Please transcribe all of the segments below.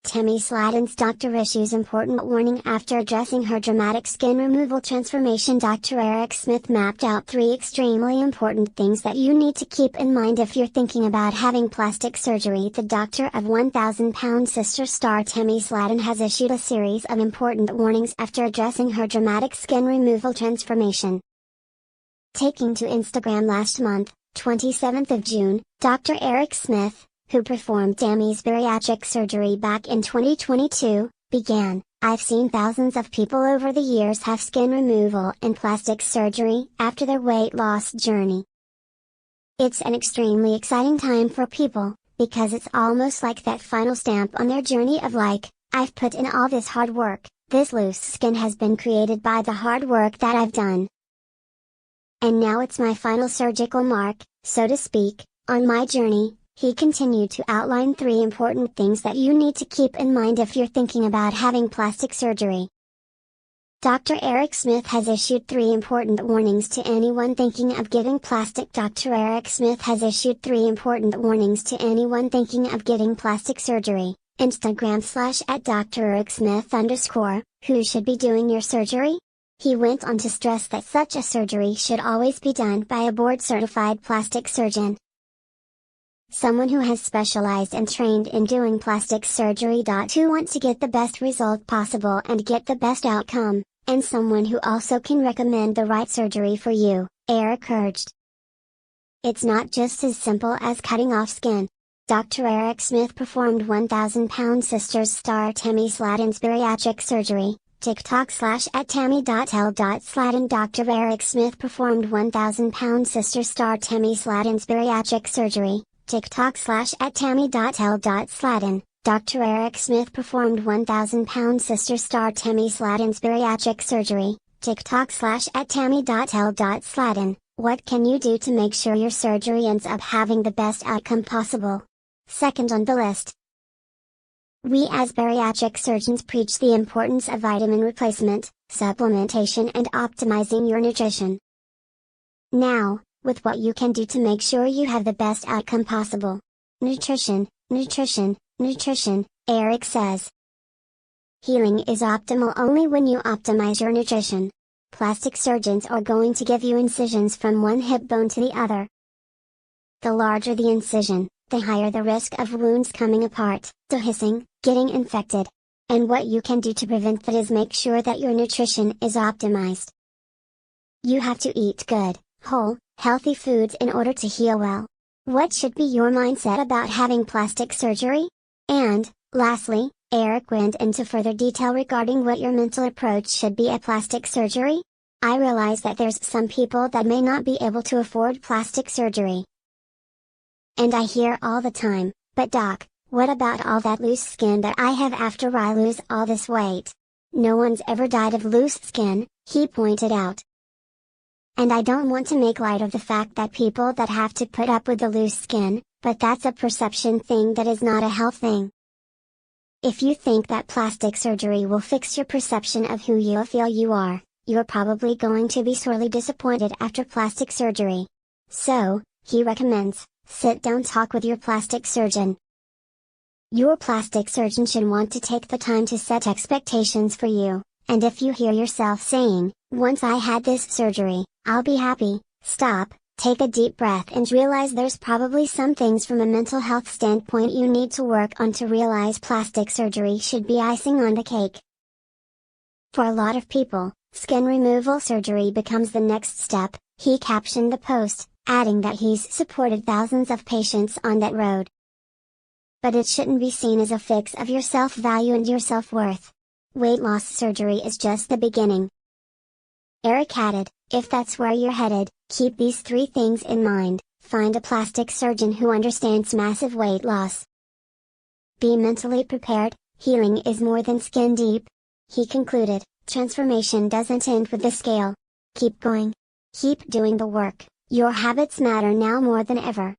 Tammy Slaton's doctor issues important warning after addressing her dramatic skin removal transformation. Dr. Eric Smith mapped out 3 extremely important things that you need to keep in mind if you're thinking about having plastic surgery. The doctor of 1,000-pound sister star Tammy Slaton has issued a series of important warnings after addressing her dramatic skin removal transformation. Taking to Instagram last month, 27th of June, Dr. Eric Smith, who performed Tammy's bariatric surgery back in 2022, began, "I've seen thousands of people over the years have skin removal and plastic surgery after their weight loss journey. It's an extremely exciting time for people, because it's almost like that final stamp on their journey of like, I've put in all this hard work, this loose skin has been created by the hard work that I've done. And now it's my final surgical mark, so to speak, on my journey." He continued to outline 3 important things that you need to keep in mind if you're thinking about having plastic surgery. Dr. Eric Smith has issued 3 important warnings to anyone thinking of getting plastic. Dr. Eric Smith has issued 3 important warnings to anyone thinking of getting plastic surgery. Instagram @DrEricSmith_, who should be doing your surgery? He went on to stress that such a surgery should always be done by a board-certified plastic surgeon. Someone who has specialized and trained in doing plastic surgery. Who want to get the best result possible and get the best outcome, and someone who also can recommend the right surgery for you, Eric urged. It's not just as simple as cutting off skin. Dr. Eric Smith performed 1,000-pound sisters star Tammy Slaton's bariatric surgery. TikTok @Tammy.L.Slaton. Dr. Eric Smith performed 1,000-pound sister star Tammy Slaton's bariatric surgery. TikTok @Tammy.L.Slaton. Dr. Eric Smith performed 1,000-pound sister star Tammy Slaton's bariatric surgery. TikTok @Tammy.L.Slaton. What can you do to make sure your surgery ends up having the best outcome possible? Second on the list. We as bariatric surgeons preach the importance of vitamin replacement, supplementation and optimizing your nutrition. Now, with what you can do to make sure you have the best outcome possible. Nutrition, nutrition, nutrition, Eric says. Healing is optimal only when you optimize your nutrition. Plastic surgeons are going to give you incisions from one hip bone to the other. The larger the incision, the higher the risk of wounds coming apart, dehiscing, getting infected. And what you can do to prevent that is make sure that your nutrition is optimized. You have to eat good, whole, healthy foods in order to heal well. What should be your mindset about having plastic surgery? And, lastly, Eric went into further detail regarding what your mental approach should be at plastic surgery. I realize that there's some people that may not be able to afford plastic surgery. And I hear all the time, but doc, what about all that loose skin that I have after I lose all this weight? No one's ever died of loose skin, he pointed out. And I don't want to make light of the fact that people that have to put up with the loose skin, but that's a perception thing that is not a health thing. If you think that plastic surgery will fix your perception of who you feel you are, you're probably going to be sorely disappointed after plastic surgery. So, he recommends, sit down talk with your plastic surgeon. Your plastic surgeon should want to take the time to set expectations for you, and if you hear yourself saying, once I had this surgery, I'll be happy, stop, take a deep breath and realize there's probably some things from a mental health standpoint you need to work on to realize plastic surgery should be icing on the cake. For a lot of people, skin removal surgery becomes the next step, he captioned the post, adding that he's supported thousands of patients on that road. But it shouldn't be seen as a fix of your self-value and your self-worth. Weight loss surgery is just the beginning. Eric added, if that's where you're headed, keep these 3 things in mind. Find a plastic surgeon who understands massive weight loss. Be mentally prepared, healing is more than skin deep. He concluded, transformation doesn't end with the scale. Keep going. Keep doing the work, your habits matter now more than ever.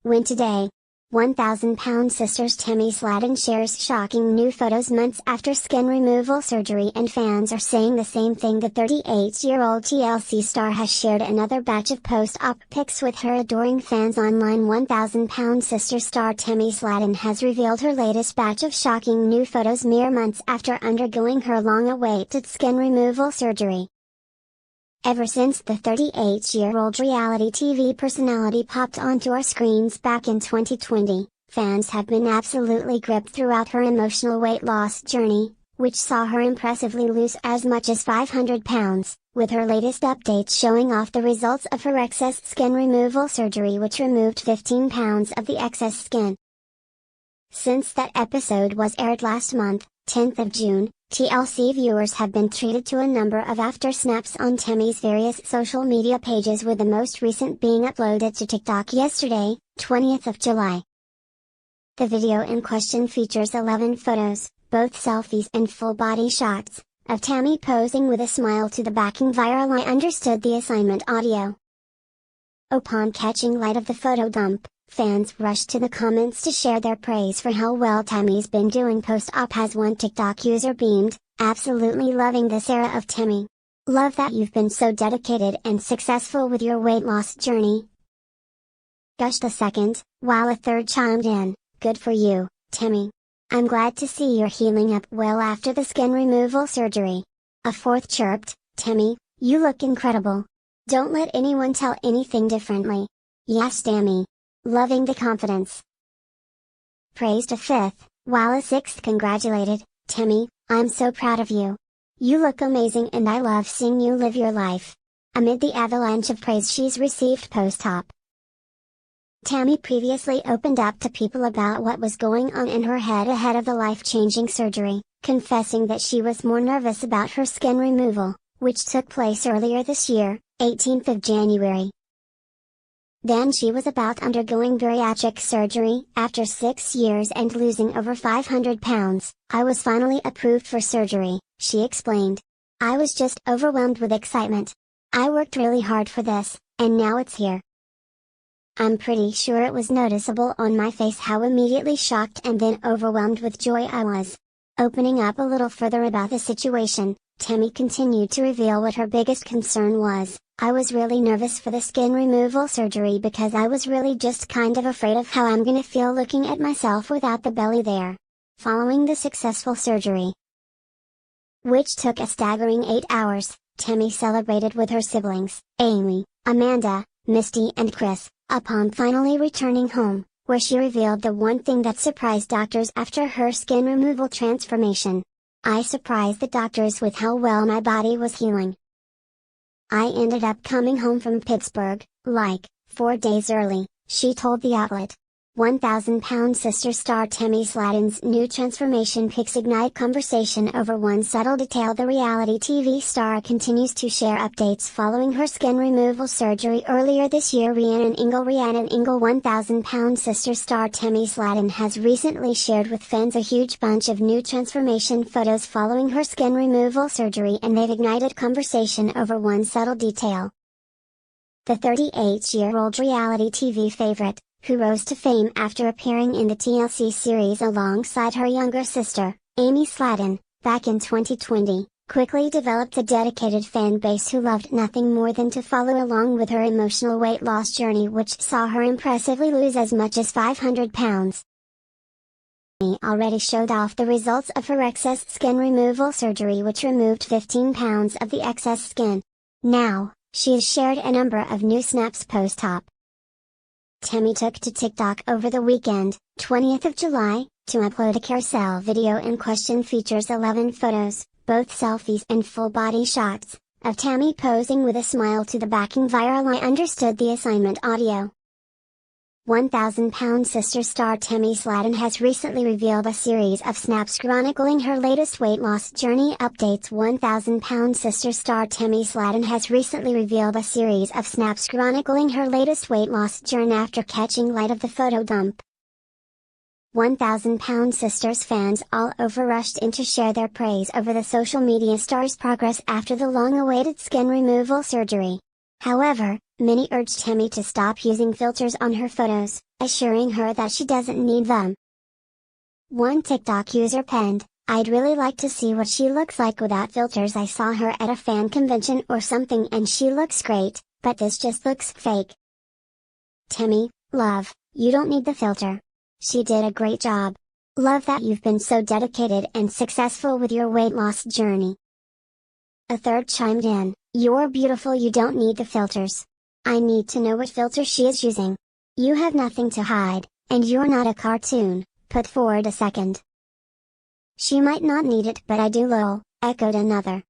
Win today. 1,000-pound sisters Tammy Slaton shares shocking new photos months after skin removal surgery, and fans are saying the same thing. The 38-year-old TLC star has shared another batch of post-op pics with her adoring fans online. 1,000-pound sister star Tammy Slaton has revealed her latest batch of shocking new photos mere months after undergoing her long-awaited skin removal surgery. Ever since the 38-year-old reality TV personality popped onto our screens back in 2020, fans have been absolutely gripped throughout her emotional weight loss journey, which saw her impressively lose as much as 500 pounds, with her latest updates showing off the results of her excess skin removal surgery, which removed 15 pounds of the excess skin. Since that episode was aired last month, 10th of June, TLC viewers have been treated to a number of after snaps on Tammy's various social media pages, with the most recent being uploaded to TikTok yesterday, 20th of July. The video in question features 11 photos, both selfies and full-body shots, of Tammy posing with a smile to the backing viral "I understood the assignment" audio. Upon catching light of the photo dump, fans rushed to the comments to share their praise for how well Tammy's been doing post-op. As one TikTok user beamed, "Absolutely loving this era of Tammy. Love that you've been so dedicated and successful with your weight loss journey," gushed a second, while a third chimed in, "Good for you, Tammy. I'm glad to see you're healing up well after the skin removal surgery." A fourth chirped, "Tammy, you look incredible. Don't let anyone tell anything differently. Yes, Tammy. Loving the confidence," praised a fifth, while a sixth congratulated, "Tammy, I'm so proud of you. You look amazing and I love seeing you live your life," amid the avalanche of praise she's received post-op. Tammy previously opened up to people about what was going on in her head ahead of the life-changing surgery, confessing that she was more nervous about her skin removal, which took place earlier this year, 18th of January. Then she was about undergoing bariatric surgery. "After 6 years and losing over 500 pounds, I was finally approved for surgery," she explained. "I was just overwhelmed with excitement. I worked really hard for this, and now it's here. I'm pretty sure it was noticeable on my face how immediately shocked and then overwhelmed with joy I was." Opening up a little further about the situation, Tammy continued to reveal what her biggest concern was. "I was really nervous for the skin removal surgery because I was really just kind of afraid of how I'm gonna feel looking at myself without the belly there." Following the successful surgery, which took a staggering 8 hours, Tammy celebrated with her siblings, Amy, Amanda, Misty and Chris, upon finally returning home, where she revealed the one thing that surprised doctors after her skin removal transformation. "I surprised the doctors with how well my body was healing. I ended up coming home from Pittsburgh, like, 4 days early," she told the outlet. 1,000-pound sister star Tammy Slaton's new transformation pics ignite conversation over one subtle detail. The reality TV star continues to share updates following her skin removal surgery earlier this year. Rhiannon Ingle 1,000-pound sister star Tammy Slaton has recently shared with fans a huge bunch of new transformation photos following her skin removal surgery, and they've ignited conversation over one subtle detail. The 38-year-old reality TV favorite, who rose to fame after appearing in the TLC series alongside her younger sister, Amy Slaton, back in 2020, quickly developed a dedicated fan base who loved nothing more than to follow along with her emotional weight loss journey, which saw her impressively lose as much as 500 pounds. Amy already showed off the results of her excess skin removal surgery, which removed 15 pounds of the excess skin. Now, she has shared a number of new snaps post-op. Tammy took to TikTok over the weekend, 20th of July, to upload a carousel video in question features 11 photos, both selfies and full-body shots, of Tammy posing with a smile to the backing viral "I understood the assignment" audio. 1,000-pound sister star Tammy Slaton has recently revealed a series of snaps chronicling her latest weight loss journey updates. 1,000-pound sister star Tammy Slaton has recently revealed a series of snaps chronicling her latest weight loss journey after catching light of the photo dump. 1,000-pound sisters fans all over rushed in to share their praise over the social media star's progress after the long-awaited skin removal surgery. However, many urged Tammy to stop using filters on her photos, assuring her that she doesn't need them. One TikTok user penned, "I'd really like to see what she looks like without filters. I saw her at a fan convention or something and she looks great, but this just looks fake." Tammy, love, you don't need the filter. She did a great job. Love that you've been so dedicated and successful with your weight loss journey. A third chimed in, "You're beautiful, you don't need the filters. I need to know what filter she is using. You have nothing to hide, and you're not a cartoon," put forward a second. "She might not need it but I do lol," echoed another.